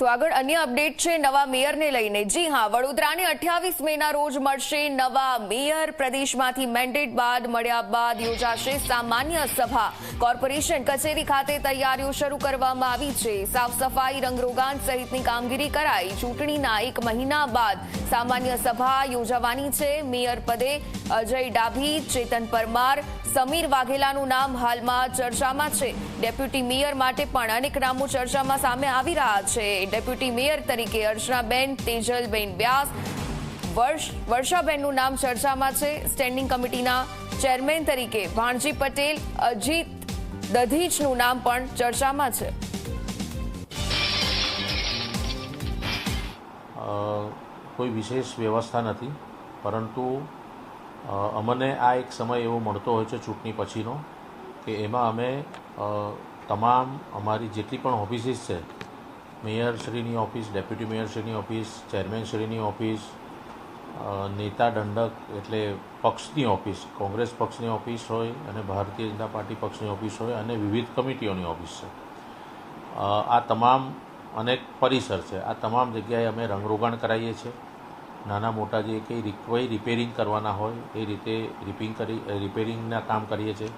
તો આગળ અન્ય અપડેટ છે નવા મેયરને લઈને। જી હા, વડોદરાને 28 મેના રોજ મળશે નવા મેયર। પ્રદેશમાંથી મેન્ડેટ બાદ મળ્યા બાદ યોજાશે સામાન્ય સભા। કોર્પોરેશન કચેરી ખાતે તૈયારીઓ શરૂ કરવામાં આવી છે। સાફ સફાઈ, રંગરોગાન સહિતની કામગીરી કરાઈ। ચૂંટણીના 1 મહિના બાદ સામાન્ય સભા યોજાવાની છે। મેયર પદે અજય ડાભી, ચેતન પરમાર, સમીર વાઘેલાનું નામ હાલમાં ચર્ચામાં છે। ડેપ્યુટી મેયર માટે પણ અનેક નામો ચર્ચામાં સામે આવી રહ્યા છે। ડેપ્યુટી મેયર તરીકે અર્ચનાબેન, તેજલબેન વ્યાસ, વર્ષાબેનનું નામ ચર્ચામાં છે। સ્ટેન્ડિંગ કમિટીના ચેરમેન તરીકે ભાણજી પટેલ, અજીત દધીચનું નામ પણ ચર્ચામાં છે। કોઈ વિશેષ વ્યવસ્થા નથી, પરંતુ અમને આ એક સમય એવો મળતો હોય છે ચૂંટણી પછીનો કે એમાં અમે તમામ અમારી જેટલી પણ ઓફિસીસ છે, મેયરશ્રીની ઓફિસ, ડેપ્યુટી મેયરશ્રીની ઓફિસ, ચેરમેનશ્રીની ઓફિસ, નેતા દંડક એટલે પક્ષની ઓફિસ, કોંગ્રેસ પક્ષની ઓફિસ હોય અને ભારતીય જનતા પાર્ટી પક્ષની ઓફિસ હોય અને વિવિધ કમિટીઓની ઓફિસ છે, આ તમામ અનેક પરિસર છે, આ તમામ જગ્યાએ અમે રંગરોગાણ કરાવીએ છીએ। નાના મોટા જે કંઈ રિપેરિંગ કરવાના હોય એ રીતે રિપેરિંગના કામ કરીએ છીએ।